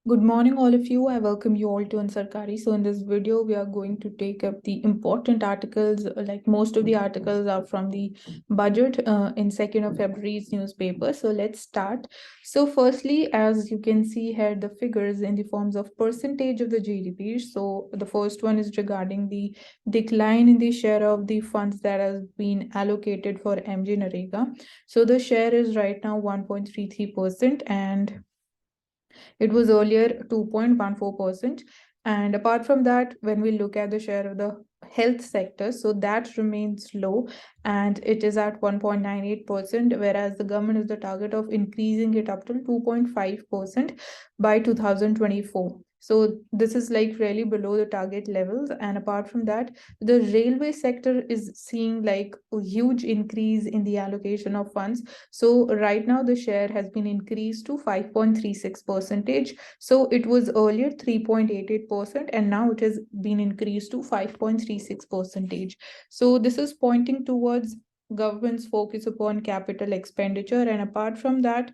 Good morning, all of you. I welcome you all to Ansarkari. So, in this video, we are going to take up the important articles. Like most of the articles are from the budget in 2nd of February's newspaper. So, let's start. So, firstly, as you can see here, the figures in the forms of percentage of the GDP. So, the first one is regarding the decline in the share of the funds that has been allocated for MG Narega. So, the share is right now 1.33%, and it was earlier 2.14%. And apart from that, when we look at the share of the health sector, so that remains low and it is at 1.98%, whereas the government is the target of increasing it up to 2.5% by 2024. So this is like really below the target levels. And apart from that, the railway sector is seeing like a huge increase in the allocation of funds. So right now the share has been increased to 5.36 percentage. So it was earlier 3.88%, and now it has been increased to 5.36 percentage. So this is pointing towards government's focus upon capital expenditure. And apart from that,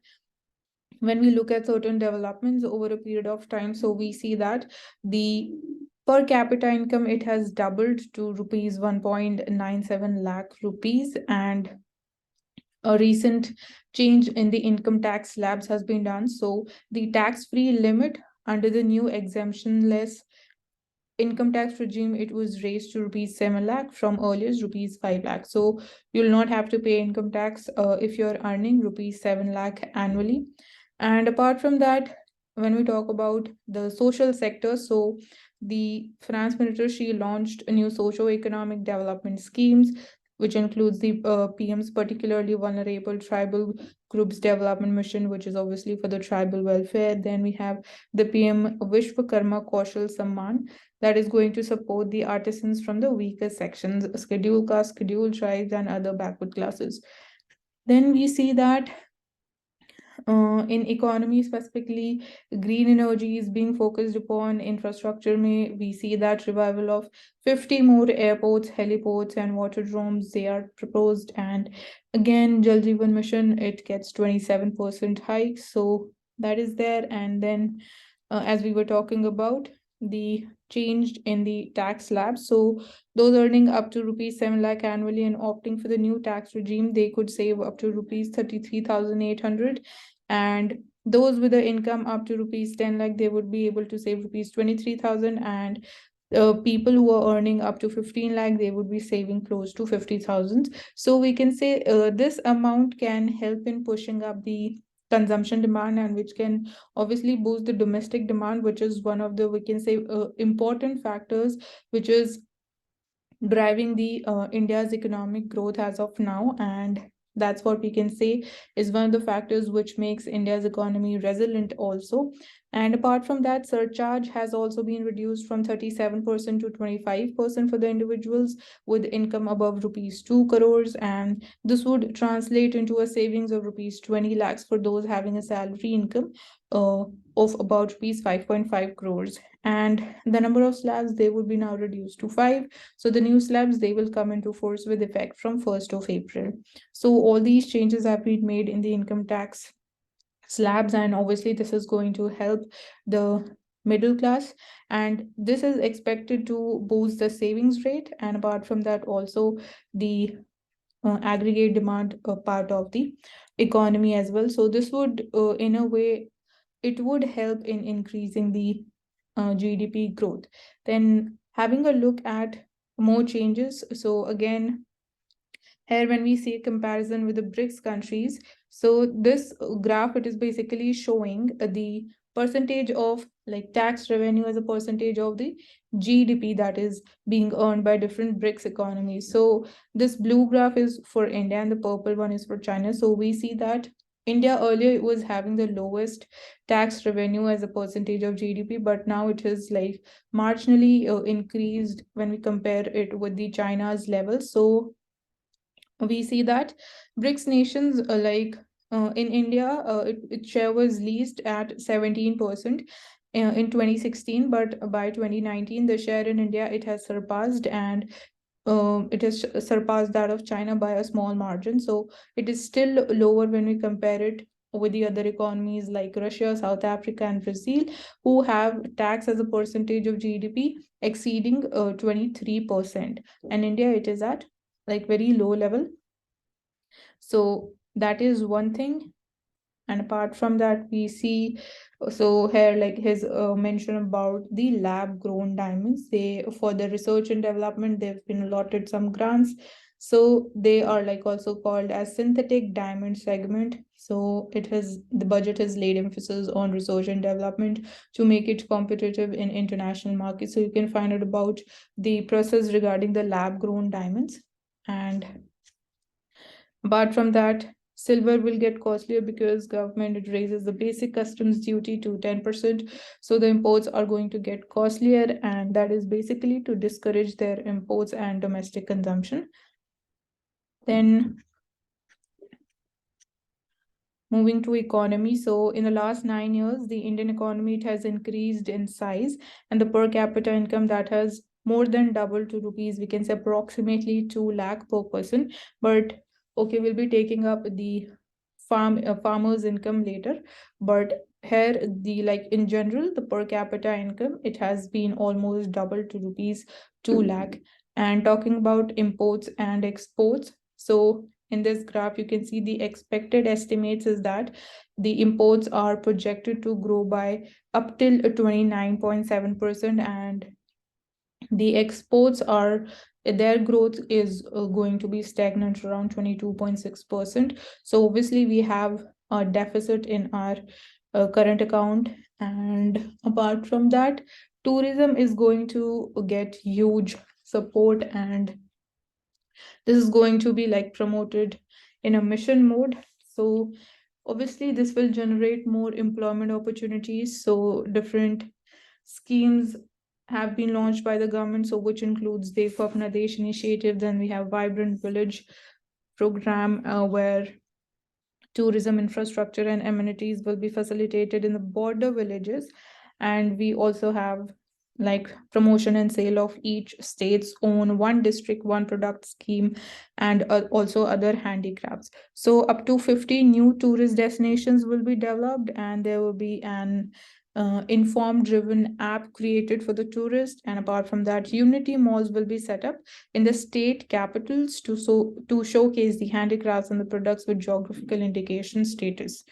when we look at certain developments over a period of time, so we see that the per capita income, it has doubled to rupees 1.97 lakh rupees, and a recent change in the income tax slabs has been done. So the tax-free limit under the new exemption-less income tax regime, it was raised to rupees 7 lakh from earlier rupees 5 lakh. So you'll not have to pay income tax if you're earning rupees 7 lakh annually. And apart from that, when we talk about the social sector, so the finance minister, she launched a new socio-economic development schemes, which includes the PM's particularly vulnerable tribal groups development mission, which is obviously for the tribal welfare. Then we have the PM Vishwakarma Kaushal Samman, that is going to support the artisans from the weaker sections, scheduled caste, scheduled tribes, and other backward classes. Then we see that in economy specifically, green energy is being focused upon. Infrastructure may we see that revival of 50 more airports, heliports, and waterdromes, they are proposed. And again, Jal Jeevan Mission, it gets 27% hike, so that is there. And then as we were talking about, the changed in the tax slab. So those earning up to rupees 7 lakh annually and opting for the new tax regime, they could save up to rupees 33,800. And those with the income up to rupees 10 lakh, they would be able to save rupees 23,000. And people who are earning up to 15 lakh, they would be saving close to 50,000. So we can say this amount can help in pushing up the consumption demand, and which can obviously boost the domestic demand, which is one of the, we can say, important factors which is driving the India's economic growth as of now. And that's what we can say is one of the factors which makes India's economy resilient also. And apart from that, surcharge has also been reduced from 37% to 25% for the individuals with income above rupees 2 crores. And this would translate into a savings of rupees 20 lakhs for those having a salary income uh, of about rupees 5.5 crores. And the number of slabs, they would be now reduced to 5. So the new slabs, they will come into force with effect from 1st of April. So all these changes have been made in the income tax slabs, and obviously this is going to help the middle class, and this is expected to boost the savings rate. And apart from that, also the aggregate demand part of the economy as well. So this would in a way, it would help in increasing the GDP growth. Then having a look at more changes. So again, here when we see a comparison with the BRICS countries, so this graph, it is basically showing the percentage of like tax revenue as a percentage of the GDP that is being earned by different BRICS economies. So this blue graph is for India and the purple one is for China. So we see that India earlier was having the lowest tax revenue as a percentage of GDP, but now it is like marginally increased when we compare it with the China's level. So we see that BRICS nations in India, its share was least at 17% in 2016, but by 2019, the share in India, it has surpassed, and it has surpassed that of China by a small margin. So it is still lower when we compare it with the other economies like Russia, South Africa, and Brazil, who have tax as a percentage of GDP exceeding 23%. And India, it is at like very low level. So that is one thing. And apart from that, we see so here like his mention about the lab grown diamonds. They, for the research and development, they've been allotted some grants. So they are like also called as synthetic diamond segment. So it has, the budget has laid emphasis on research and development to make it competitive in international markets. So you can find out about the process regarding the lab grown diamonds. And apart from that, silver will get costlier because government, it raises the basic customs duty to 10%. So the imports are going to get costlier, and that is basically to discourage their imports and domestic consumption. Then moving to economy. So in the last 9 years, the Indian economy, it has increased in size, and the per capita income, that has more than doubled to rupees, we can say approximately 2 lakh per person. But okay, we'll be taking up the farmers income later. But here, the like in general, the per capita income, it has been almost doubled to rupees 2 lakh. And talking about imports and exports, so in this graph, you can see the expected estimates is that the imports are projected to grow by up till 29.7%, and the exports are, their growth is going to be stagnant around 22.6%. So obviously we have a deficit in our current account. And apart from that, tourism is going to get huge support, and this is going to be like promoted in a mission mode. So obviously this will generate more employment opportunities. So different schemes have been launched by the government, so which includes the Apna Desh initiative. Then we have Vibrant Village program, where tourism infrastructure and amenities will be facilitated in the border villages. And we also have like promotion and sale of each state's own one district one product scheme, and also other handicrafts. So up to 50 new tourist destinations will be developed, and there will be an informed driven app created for the tourist. And apart from that, unity malls will be set up in the state capitals to showcase the handicrafts and the products with geographical indication status.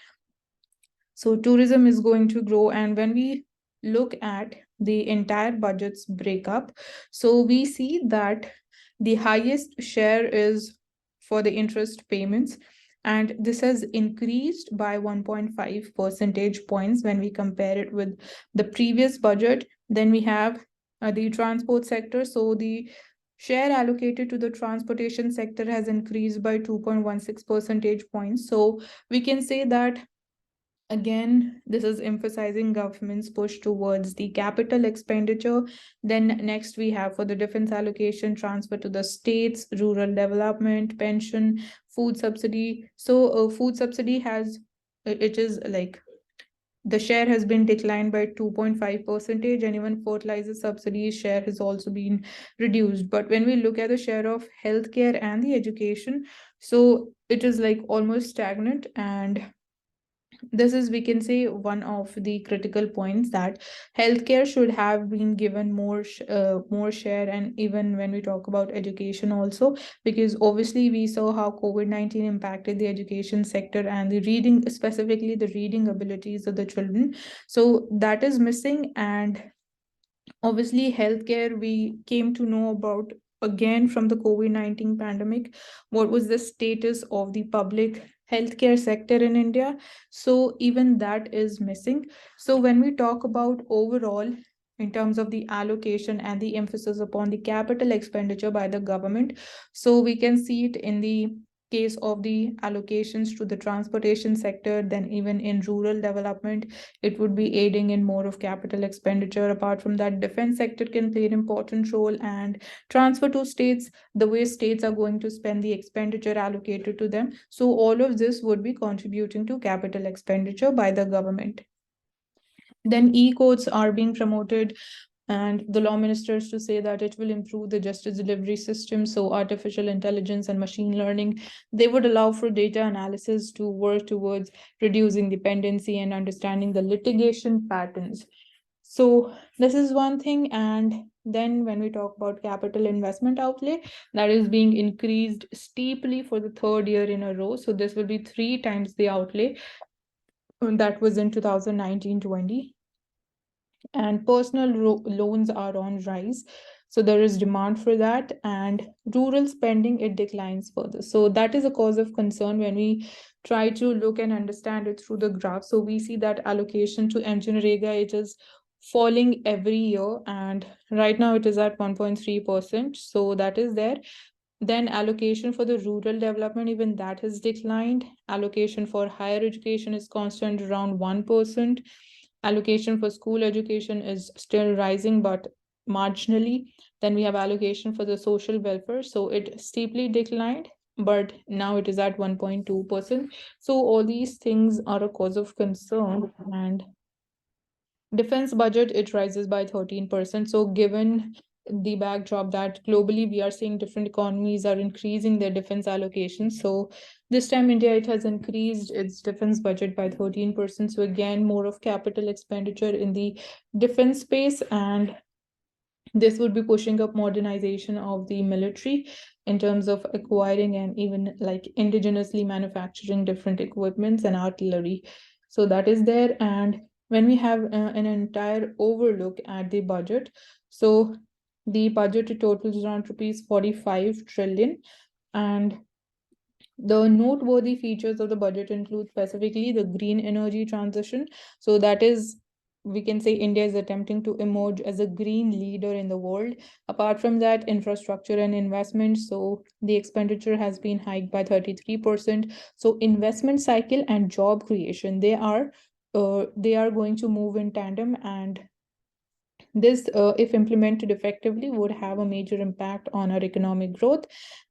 So tourism is going to grow. And when we look at the entire budget's breakup, so we see that the highest share is for the interest payments, and this has increased by 1.5 percentage points when we compare it with the previous budget. Then we have the transport sector. So the share allocated to the transportation sector has increased by 2.16 percentage points. So we can say that again, this is emphasizing government's push towards the capital expenditure. Then next we have for the defense allocation, transfer to the states, rural development, pension, food subsidy. So food subsidy has, it is like the share has been declined by 2.5%, and even fertilizer subsidy share has also been reduced. But when we look at the share of healthcare and the education, so it is like almost stagnant. And this is, we can say, one of the critical points, that healthcare should have been given more share. And even when we talk about education also, because obviously we saw how COVID-19 impacted the education sector and the reading, specifically the reading abilities of the children. So that is missing. And obviously healthcare, we came to know about again from the COVID-19 pandemic, what was the status of the public healthcare sector in India. So even that is missing. So when we talk about overall in terms of the allocation and the emphasis upon the capital expenditure by the government, so we can see it in the case of the allocations to the transportation sector. Then even in rural development, it would be aiding in more of capital expenditure. Apart from that, defense sector can play an important role, and transfer to states, the way states are going to spend the expenditure allocated to them. So all of this would be contributing to capital expenditure by the government. Then e-courts are being promoted and the law ministers to say that it will improve the justice delivery system. So artificial intelligence and machine learning, they would allow for data analysis to work towards reducing dependency and understanding the litigation patterns. So this is one thing. And then when we talk about capital investment outlay, that is being increased steeply for the third year in a row. So this will be 3 times the outlay that was in 2019-20. And personal loans are on rise, so there is demand for that, and rural spending, it declines further. So that is a cause of concern when we try to look and understand it through the graph. So we see that allocation to Narega, it is falling every year, and right now it is at 1.3%, so that is there. Then allocation for the rural development, even that has declined. Allocation for higher education is constant around 1%. Allocation for school education is still rising, but marginally. Then we have allocation for the social welfare. So it steeply declined, but now it is at 1.2%. So all these things are a cause of concern. And defense budget, it rises by 13%. So given the backdrop that globally we are seeing different economies are increasing their defense allocations, so this time India, it has increased its defense budget by 13%. So again, more of capital expenditure in the defense space, and this would be pushing up modernization of the military in terms of acquiring and even like indigenously manufacturing different equipments and artillery. So that is there. And when we have an entire overlook at the budget, so the budget totals around rupees 45 trillion. And the noteworthy features of the budget include specifically the green energy transition. So that is, we can say India is attempting to emerge as a green leader in the world. Apart from that, infrastructure and investment. So the expenditure has been hiked by 33%. So investment cycle and job creation, they are going to move in tandem, and this, if implemented effectively, would have a major impact on our economic growth.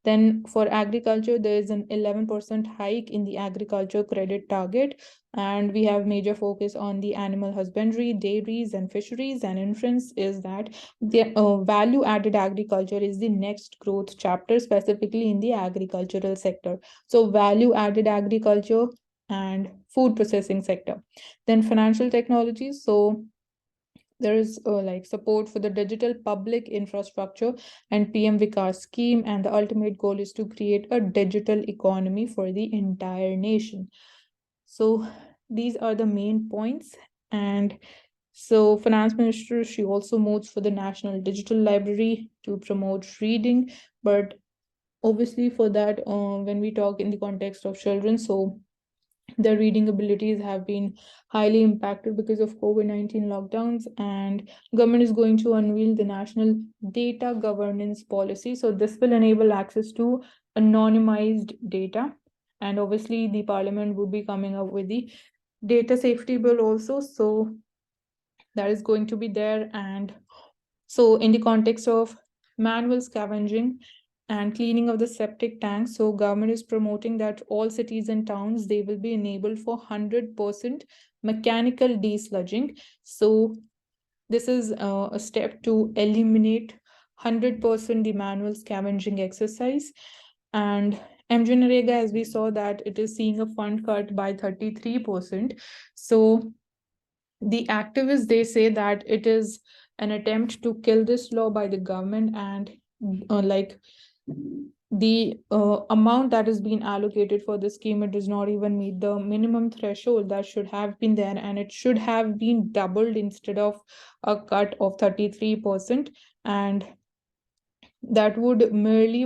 Then for agriculture, there is an 11% hike in the agriculture credit target, and we have major focus on the animal husbandry, dairies, and fisheries. And inference is that the value-added agriculture is the next growth chapter, specifically in the agricultural sector. So value-added agriculture and food processing sector. Then financial technologies. So there is like support for the digital public infrastructure and PM Vikas scheme, and the ultimate goal is to create a digital economy for the entire nation. So these are the main points. And so finance minister, she also moves for the national digital library to promote reading, but obviously for that, when we talk in the context of children, so their reading abilities have been highly impacted because of COVID-19 lockdowns, and government is going to unveil the national data governance policy. So this will enable access to anonymized data, and obviously the parliament would be coming up with the data safety bill also. So that is going to be there. And so in the context of manual scavenging and cleaning of the septic tanks, so government is promoting that all cities and towns, they will be enabled for 100% mechanical desludging. So this is a step to eliminate 100% the manual scavenging exercise. And Narega, as we saw that it is seeing a fund cut by 33%. So the activists, they say that it is an attempt to kill this law by the government, and like the amount that is being allocated for the scheme, it does not even meet the minimum threshold that should have been there, and it should have been doubled instead of a cut of 33%. And that would merely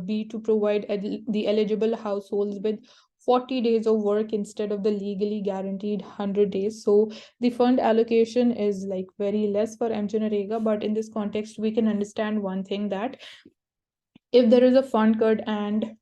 be to provide the eligible households with 40 days of work instead of the legally guaranteed 100 days. So the fund allocation is like very less for Narega, but in this context, we can understand one thing, that if there is a fund cut and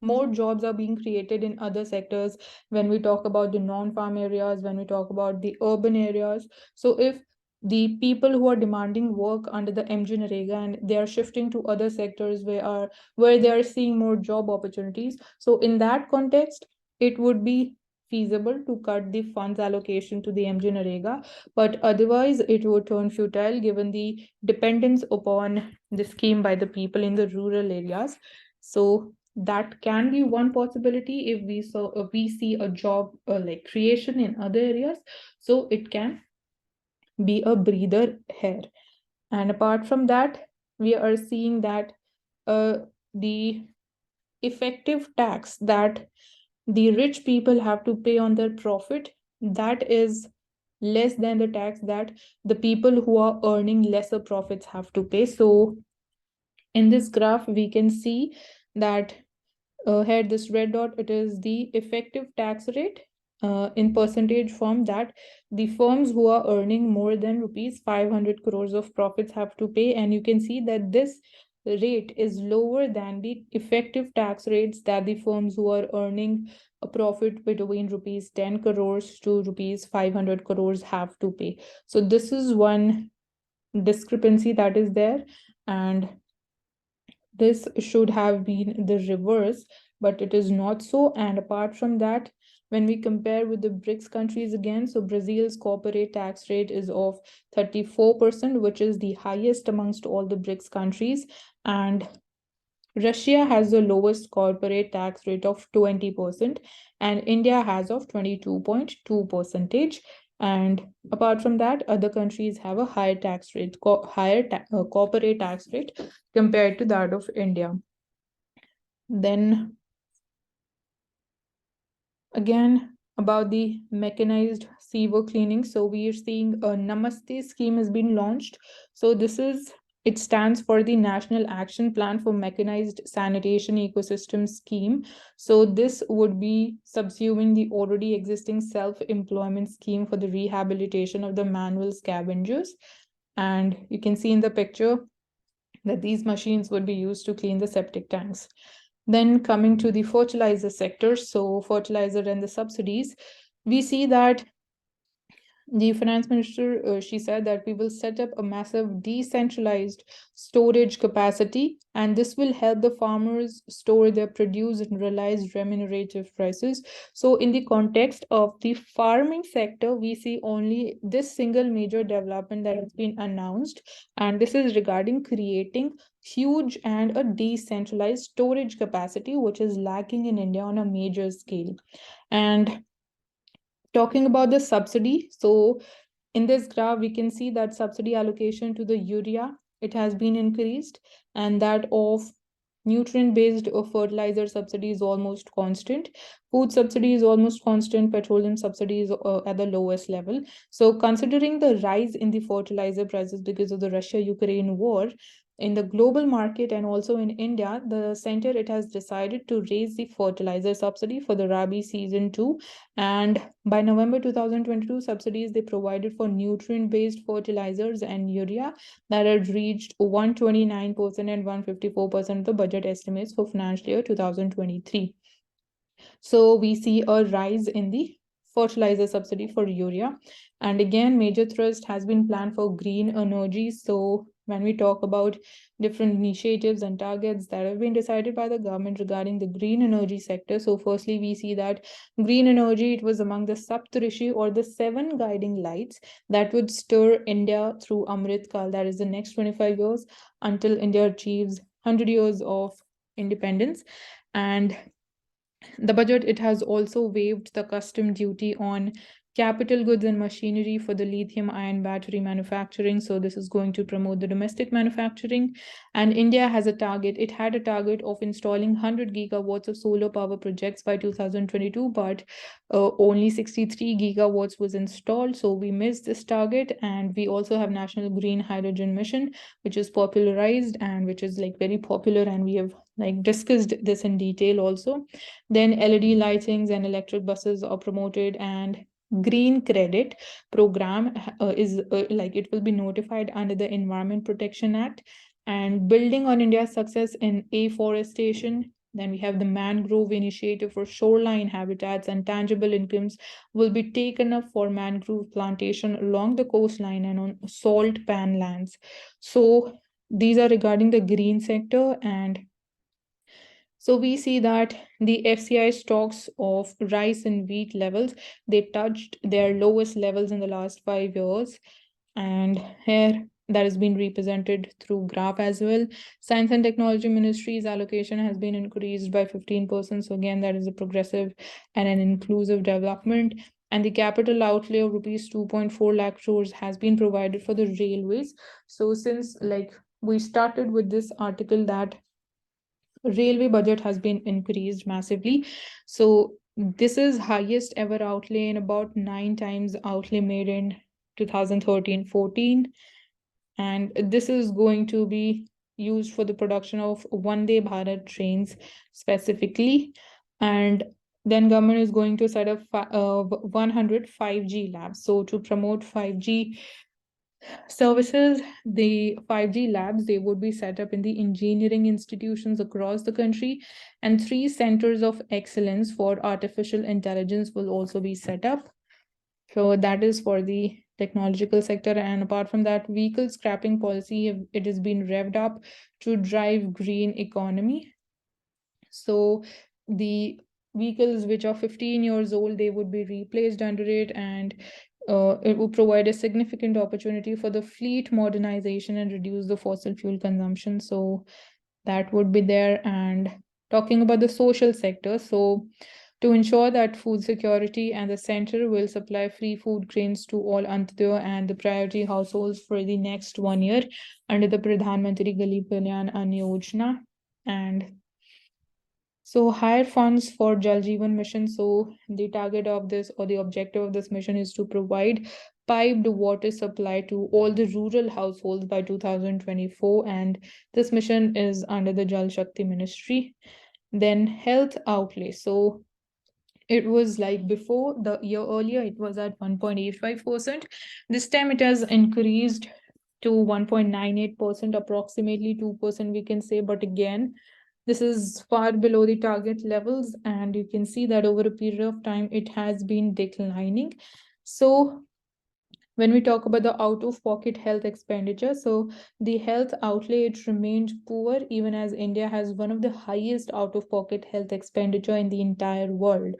more jobs are being created in other sectors, when we talk about the non-farm areas, when we talk about the urban areas, so if the people who are demanding work under the Narega and they are shifting to other sectors where they are seeing more job opportunities, so in that context, it would be feasible to cut the funds allocation to the MGNREGA, but otherwise it would turn futile given the dependence upon the scheme by the people in the rural areas. So that can be one possibility if we see a job like creation in other areas. So it can be a breather here. And apart from that, we are seeing that the effective tax that the rich people have to pay on their profit, that is less than the tax that the people who are earning lesser profits have to pay. So in this graph, we can see that here this red dot, it is the effective tax rate in percentage form that the firms who are earning more than rupees 500 crores of profits have to pay. And you can see that this rate is lower than the effective tax rates that the firms who are earning a profit between rupees 10 crores to rupees 500 crores have to pay. So this is one discrepancy that is there, and this should have been the reverse, but it is not so. And apart from that, when we compare with the BRICS countries again, so Brazil's corporate tax rate is of 34%, which is the highest amongst all the BRICS countries. And Russia has the lowest corporate tax rate of 20%, and India has of 22.2%. And apart from that, other countries have a higher tax rate, corporate tax rate compared to that of India. Then again, about the mechanized sewer cleaning. So we are seeing a Namaste scheme has been launched. So it stands for the National Action Plan for Mechanized Sanitation Ecosystem Scheme. So this would be subsuming the already existing self-employment scheme for the rehabilitation of the manual scavengers. And you can see in the picture that these machines would be used to clean the septic tanks. Then coming to the fertilizer sector, so fertilizer and the subsidies, we see that the finance minister, she said that we will set up a massive decentralized storage capacity, and this will help the farmers store their produce and realize remunerative prices. So in the context of the farming sector, we see only this single major development that has been announced, and this is regarding creating huge and a decentralized storage capacity, which is lacking in India on a major scale. And talking about the subsidy, so in this graph, we can see that subsidy allocation to the urea, it has been increased, and that of nutrient-based fertilizer subsidy is almost constant. Food subsidy is almost constant. Petroleum subsidy is at the lowest level. So considering the rise in the fertilizer prices because of the Russia-Ukraine war, in the global market and also in India, the center, it has decided to raise the fertilizer subsidy for the Rabi season 2. And by November 2022, subsidies they provided for nutrient-based fertilizers and urea that had reached 129% and 154% of the budget estimates for financial year 2023. So we see a rise in the fertilizer subsidy for urea. And again, major thrust has been planned for green energy. So when we talk about different initiatives and targets that have been decided by the government regarding the green energy sector. So firstly, we see that green energy, it was among the Saptarishi or the 7 guiding lights that would stir India through Amrit Kal, that is the next 25 years until India achieves 100 years of independence. And the budget, it has also waived the custom duty on capital goods and machinery for the lithium-ion battery manufacturing. So this is going to promote the domestic manufacturing. And India has a target. It had a target of installing 100 gigawatts of solar power projects by 2022, but only 63 gigawatts was installed. So we missed this target. And we also have National Green Hydrogen Mission, which is popularized and which is like very popular. And we have like discussed this in detail also. Then LED lightings and electric buses are promoted, and green credit program is like it will be notified under the Environment Protection Act. And building on India's success in afforestation, then we have the mangrove initiative for shoreline habitats, and tangible incomes will be taken up for mangrove plantation along the coastline and on salt pan lands. So these are regarding the green sector. And So we see that the FCI stocks of rice and wheat levels, they touched their lowest levels in the last 5 years. And here that has been represented through graph as well. Science and Technology Ministry's allocation has been increased by 15%. So again, that is a progressive and an inclusive development. And the capital outlay of rupees 2.4 lakh crores has been provided for the railways. So since we started with this article that railway budget has been increased massively. So this is highest ever outlay in about 9 times outlay made in 2013-14. And this is going to be used for the production of Vande Bharat trains specifically. And then government is going to set up 100 5G labs. So to promote 5G services, the 5G labs, they would be set up in the engineering institutions across the country, and 3 centers of excellence for artificial intelligence will also be set up. So that is for the technological sector. And apart from that, vehicle scrapping policy, it has been revved up to drive green economy. So the vehicles which are 15 years old, they would be replaced under it, and it will provide a significant opportunity for the fleet modernization and reduce the fossil fuel consumption. So that would be there. And talking about the social sector, so to ensure that food security, and the center will supply free food grains to all Antyodaya and the priority households for the next 1 year under the Pradhan Mantri Garib Kalyan Ann Yojana. And so higher funds for Jal Jeevan mission. So the target of this, or the objective of this mission, is to provide piped water supply to all the rural households by 2024. And this mission is under the Jal Shakti Ministry. Then health outlay. So it was like before, the year earlier, it was at 1.85%. This time it has increased to 1.98%, approximately 2%, we can say. But again, this is far below the target levels, and you can see that over a period of time, it has been declining. So when we talk about the out-of-pocket health expenditure, so the health outlay, it remained poor, even as India has one of the highest out-of-pocket health expenditure in the entire world.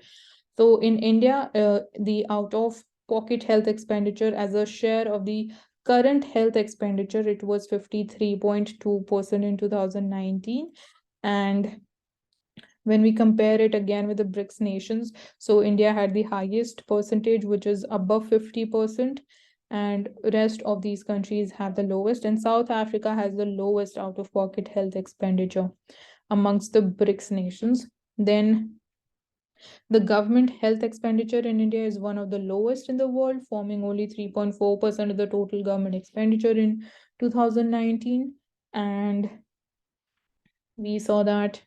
So in India, the out-of-pocket health expenditure as a share of the current health expenditure, it was 53.2% in 2019. And when we compare it again with the BRICS nations, so India had the highest percentage, which is above 50%, and rest of these countries have the lowest, and South Africa has the lowest out-of-pocket health expenditure amongst the BRICS nations. Then the government health expenditure in India is one of the lowest in the world, forming only 3.4% of the total government expenditure in 2019. And we saw that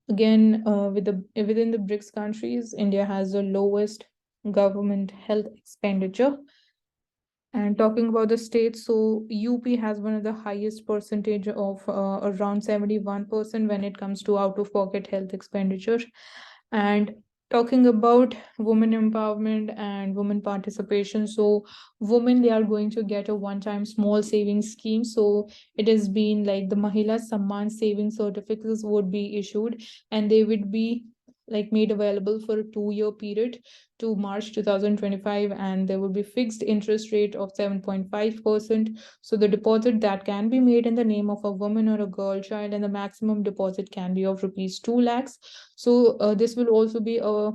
again, within the BRICS countries, India has the lowest government health expenditure. And talking about the states, so UP has one of the highest percentage of around 71% when it comes to out-of-pocket health expenditure. And talking about women empowerment and women participation, so women, they are going to get a one-time small savings scheme. So it has been like the Mahila Samman savings certificates would be issued, and they would be made available for a 2-year period to March 2025, and there will be fixed interest rate of 7.5%. So the deposit that can be made in the name of a woman or a girl child, and the maximum deposit can be of rupees 2 lakhs. So this will also be a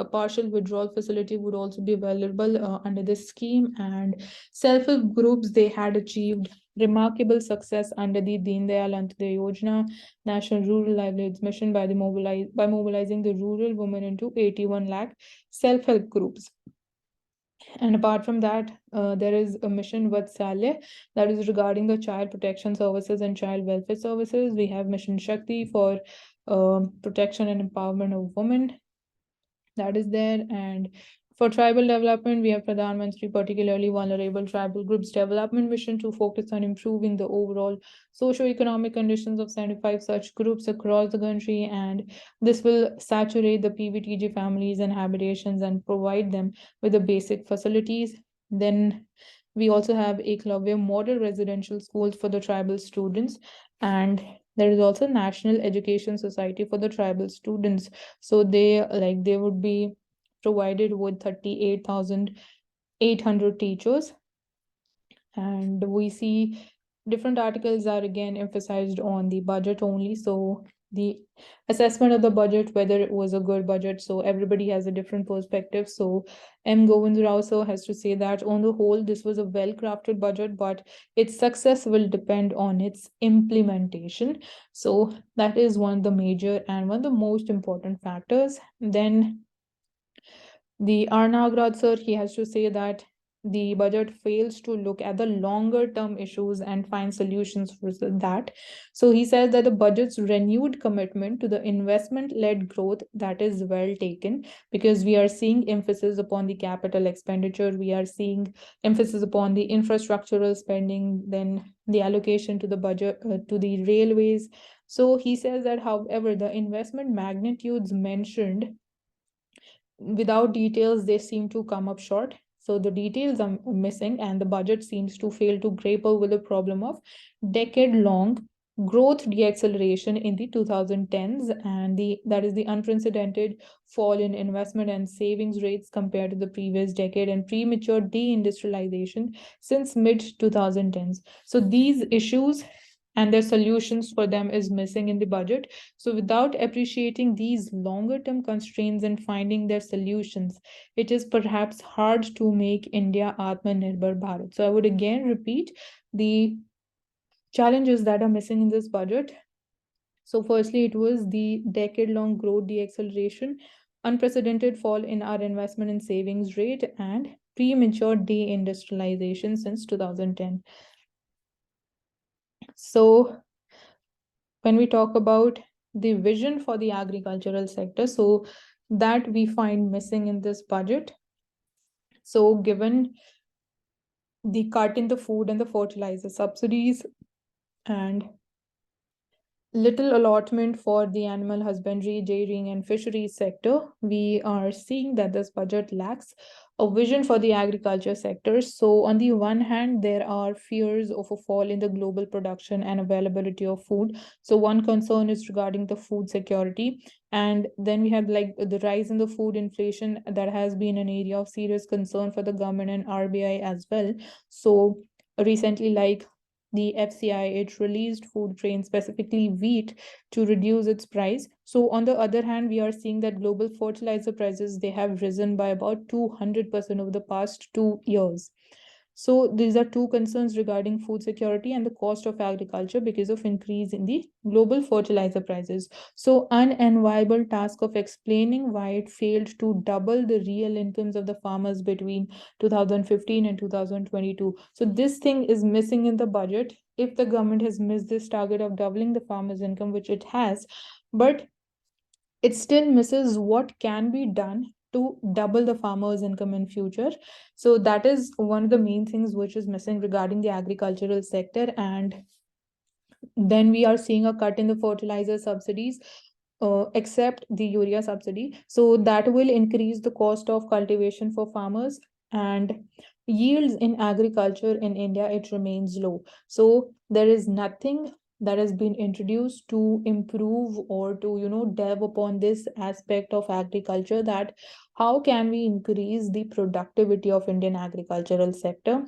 partial withdrawal facility would also be available under this scheme. And self-help groups, they had achieved remarkable success under the Deen Dayal Antyodaya Yojana National Rural Livelihoods Mission by mobilizing the rural women into 81 lakh self-help groups. And apart from that, there is a mission Vatsalya that is regarding the child protection services and child welfare services. We have Mission Shakti for protection and empowerment of women, that is there. And for tribal development, we have Pradhan Mantri, particularly vulnerable tribal groups development mission, to focus on improving the overall socio-economic conditions of 75 such groups across the country. And this will saturate the PVTG families and habitations and provide them with the basic facilities. Then we also have Eklavya model residential schools for the tribal students. And There is also National Education Society for the tribal students. So they would be provided with 38,800 teachers. And we see different articles are again emphasized on the budget only. So the assessment of the budget, whether it was a good budget, so everybody has a different perspective. So M. Govind Rao sir has to say that on the whole, this was a well-crafted budget, but its success will depend on its implementation. So that is one of the major and one of the most important factors. Then the Arnagrad sir, he has to say that the budget fails to look at the longer term issues and find solutions for that. So he says that the budget's renewed commitment to the investment led growth, that is well taken, because we are seeing emphasis upon the capital expenditure, we are seeing emphasis upon the infrastructural spending, then the allocation to the budget to the railways. So he says that, however, the investment magnitudes mentioned without details, they seem to come up short. So the details are missing, and the budget seems to fail to grapple with the problem of decade-long growth deacceleration in the 2010s, and that is the unprecedented fall in investment and savings rates compared to the previous decade, and premature deindustrialization since mid 2010s. So these issues and their solutions for them is missing in the budget. So without appreciating these longer term constraints and finding their solutions, it is perhaps hard to make India Atmanirbhar Bharat. So I would again repeat the challenges that are missing in this budget. So firstly, it was the decade-long growth deacceleration, unprecedented fall in our investment and savings rate, and premature deindustrialization since 2010. So when we talk about the vision for the agricultural sector, so that we find missing in this budget. So given the cut in the food and the fertilizer subsidies and little allotment for the animal husbandry, dairying, and fisheries sector, we are seeing that this budget lacks a vision for the agriculture sector. So, on the one hand, there are fears of a fall in the global production and availability of food. So, one concern is regarding the food security. And then we have like the rise in the food inflation that has been an area of serious concern for the government and RBI as well. So, recently, like the FCI, it released food grain, specifically wheat, to reduce its price. So on the other hand, we are seeing that global fertilizer prices, they have risen by about 200% over the past 2 years. So these are two concerns regarding food security and the cost of agriculture because of increase in the global fertilizer prices. So an unviable task of explaining why it failed to double the real incomes of the farmers between 2015 and 2022. So this thing is missing in the budget. If the government has missed this target of doubling the farmers' income, which it has, but it still misses what can be done to double the farmers' income in future. So that is one of the main things which is missing regarding the agricultural sector. And then we are seeing a cut in the fertilizer subsidies, except the urea subsidy. So that will increase the cost of cultivation for farmers, and yields in agriculture in India, it remains low. So there is nothing that has been introduced to improve or to delve upon this aspect of agriculture, that how can we increase the productivity of Indian agricultural sector.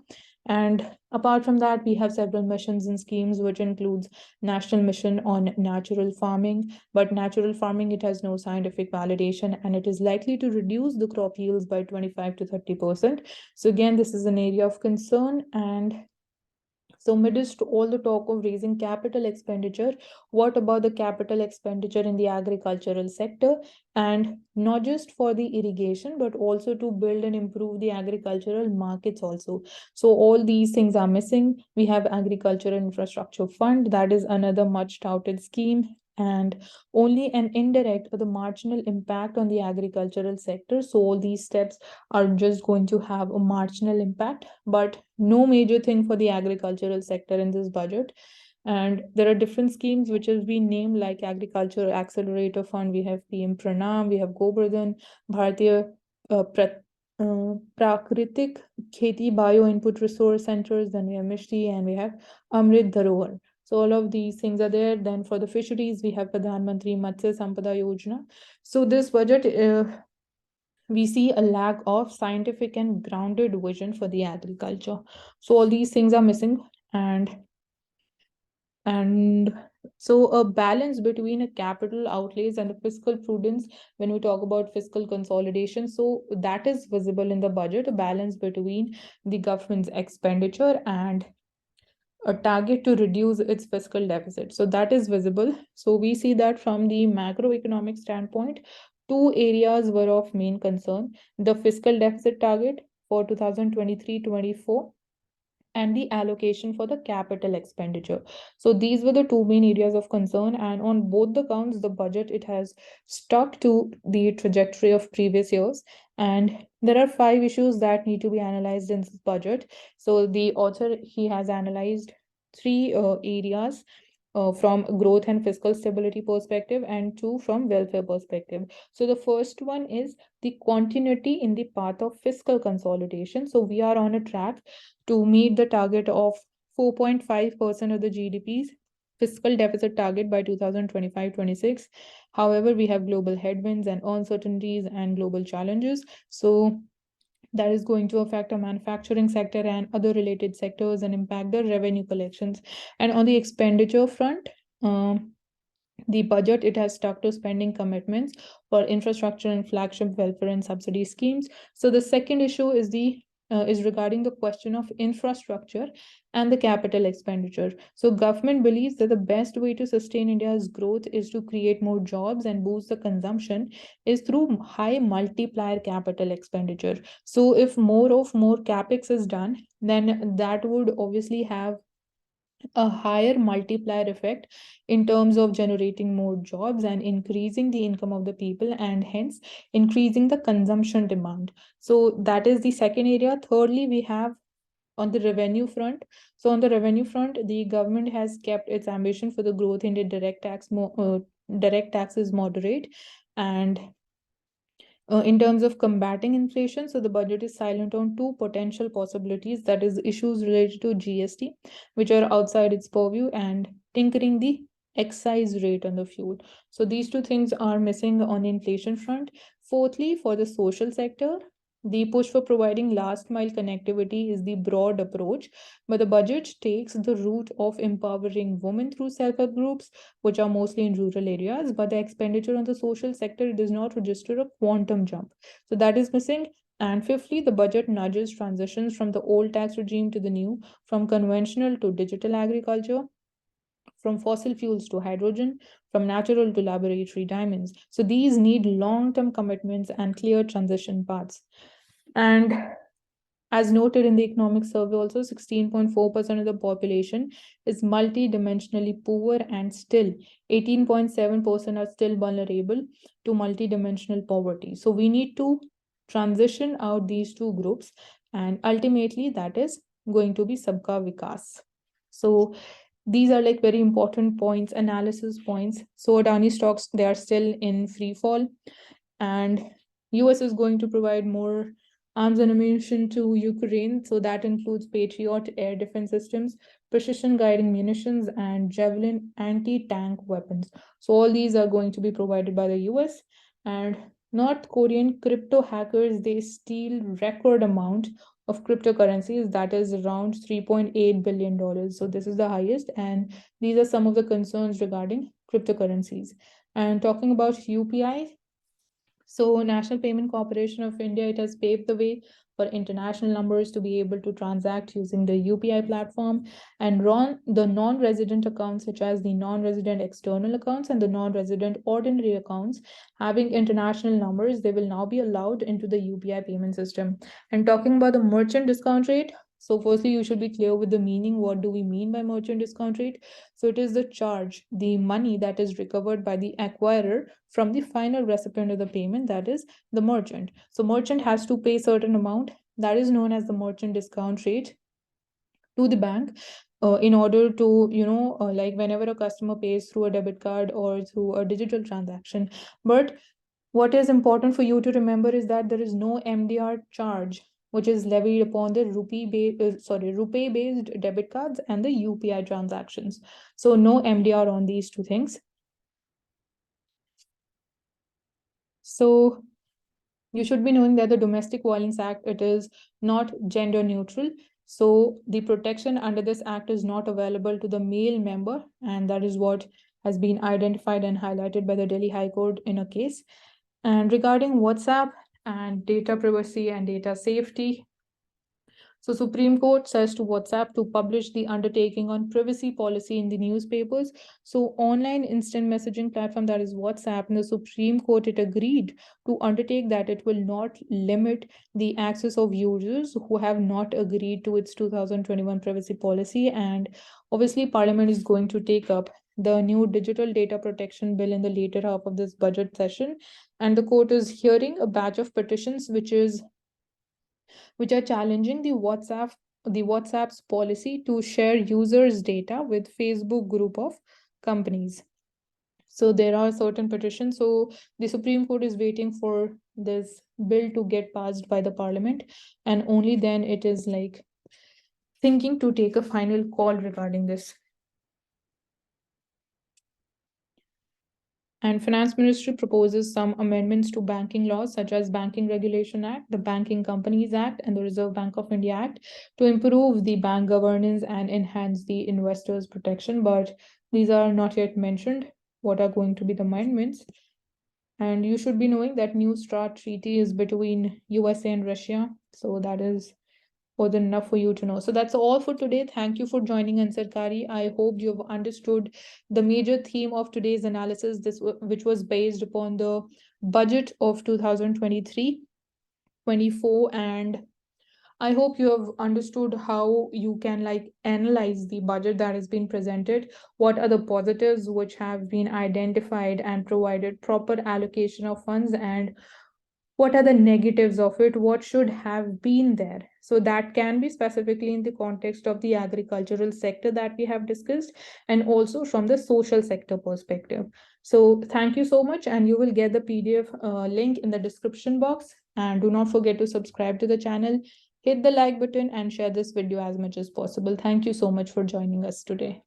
And apart from that, we have several missions and schemes, which includes National Mission on Natural Farming. But natural farming, it has no scientific validation, and it is likely to reduce the crop yields by 25 to 30%. So again, this is an area of concern. And so, amidst all the talk of raising capital expenditure, what about the capital expenditure in the agricultural sector? And not just for the irrigation, but also to build and improve the agricultural markets also. So, all these things are missing. We have Agricultural Infrastructure Fund, that is another much touted scheme, and only an indirect or the marginal impact on the agricultural sector. So, all these steps are just going to have a marginal impact, but no major thing for the agricultural sector in this budget. And there are different schemes which have been named, like Agriculture Accelerator Fund. We have PM Pranam, we have Gobardhan, Bharatiya Prakritik Kheti Bio Input Resource Centers, then we have Mishti, and we have Amrit Dharohar. So all of these things are there. Then for the fisheries, we have Pradhan Mantri Matsya Sampada Yojana. So this budget, we see a lack of scientific and grounded vision for the agriculture. So all these things are missing, and so a balance between a capital outlays and the fiscal prudence when we talk about fiscal consolidation. So that is visible in the budget, a balance between the government's expenditure and a target to reduce its fiscal deficit. So that is visible. So we see that from the macroeconomic standpoint, two areas were of main concern: the fiscal deficit target for 2023-24 and the allocation for the capital expenditure. So these were the two main areas of concern, and on both the counts, the budget, it has stuck to the trajectory of previous years. And there are 5 issues that need to be analyzed in this budget. So the author, he has analyzed three areas, from growth and fiscal stability perspective, and two from welfare perspective. So the first one is the continuity in the path of fiscal consolidation. So we are on a track to meet the target of 4.5% of the GDP's fiscal deficit target by 2025-26. However, we have global headwinds and uncertainties and global challenges. So that is going to affect our manufacturing sector and other related sectors and impact the revenue collections. And on the expenditure front, the budget, it has stuck to spending commitments for infrastructure and flagship welfare and subsidy schemes. So the second issue is regarding the question of infrastructure and the capital expenditure. So government believes that the best way to sustain India's growth is to create more jobs and boost the consumption is through high multiplier capital expenditure. So if more capex is done, then that would obviously have a higher multiplier effect in terms of generating more jobs and increasing the income of the people, and hence increasing the consumption demand. So that is the second area. Thirdly, we have on the revenue front. So on the revenue front, the government has kept its ambition for the growth in the direct taxes moderate. And in terms of combating inflation, so the budget is silent on two potential possibilities, that is issues related to GST, which are outside its purview, and tinkering the excise rate on the fuel. So these two things are missing on the inflation front. Fourthly, for the social sector, the push for providing last mile connectivity is the broad approach, but the budget takes the route of empowering women through self-help groups, which are mostly in rural areas, but the expenditure on the social sector does not register a quantum jump. So that is missing. And fifthly, the budget nudges transitions from the old tax regime to the new, from conventional to digital agriculture, from fossil fuels to hydrogen, from natural to laboratory diamonds. So these need long-term commitments and clear transition paths. And as noted in the economic survey, also 16.4% of the population is multidimensionally poor, and still 18.7% are still vulnerable to multidimensional poverty. So we need to transition out these two groups, and ultimately that is going to be Sabka Vikas. So these are like very important points, analysis points. So Adani stocks, they are still in free fall, and US is going to provide more arms and ammunition to Ukraine. So that includes Patriot air defense systems, precision guiding munitions, and Javelin anti-tank weapons. So all these are going to be provided by the US. And North Korean crypto hackers, they steal record amount of cryptocurrencies, that is around $3.8 billion. So this is the highest, and these are some of the concerns regarding cryptocurrencies. And talking about UPI, so National Payment Corporation of India, it has paved the way for international numbers to be able to transact using the UPI platform, and run the non-resident accounts, such as the non-resident external accounts and the non-resident ordinary accounts having international numbers, they will now be allowed into the UPI payment system. And talking about the merchant discount rate, so firstly, you should be clear with the meaning. What do we mean by merchant discount rate? So it is the charge, the money that is recovered by the acquirer from the final recipient of the payment, that is the merchant. So merchant has to pay certain amount, that is known as the merchant discount rate, to the bank, in order to, like whenever a customer pays through a debit card or through a digital transaction. But what is important for you to remember is that there is no MDR charge which is levied upon the rupee based debit cards and the UPI transactions. So no MDR on these two things. So you should be knowing that the Domestic Violence Act, it is not gender neutral. So the protection under this act is not available to the male member, and that is what has been identified and highlighted by the Delhi High Court in a case. And regarding WhatsApp and data privacy and data safety, so Supreme Court says to WhatsApp to publish the undertaking on privacy policy in the newspapers. So online instant messaging platform, that is WhatsApp, and the Supreme Court, it agreed to undertake that it will not limit the access of users who have not agreed to its 2021 privacy policy. And obviously Parliament is going to take up the new digital data protection bill in the later half of this budget session. And the court is hearing a batch of petitions which are challenging the WhatsApp's policy to share users' data with Facebook group of companies. So there are certain petitions. So the Supreme Court is waiting for this bill to get passed by the Parliament, and only then it is like thinking to take a final call regarding this. And Finance Ministry proposes some amendments to banking laws such as Banking Regulation Act, the Banking Companies Act, and the Reserve Bank of India Act to improve the bank governance and enhance the investors' protection. But these are not yet mentioned. What are going to be the amendments? And you should be knowing that New START treaty is between USA and Russia. So that is more than enough for you to know. So that's all for today. Thank you for joining Ansarkari. I hope you've understood the major theme of today's analysis, which was based upon the budget of 2023-24, and I hope you have understood how you can like analyze the budget that has been presented. What are the positives which have been identified and provided proper allocation of funds, and what are the negatives of it, what should have been there. So that can be specifically in the context of the agricultural sector that we have discussed, and also from the social sector perspective. So thank you so much, and you will get the PDF link in the description box. And do not forget to subscribe to the channel, hit the like button, and share this video as much as possible. Thank you so much for joining us today.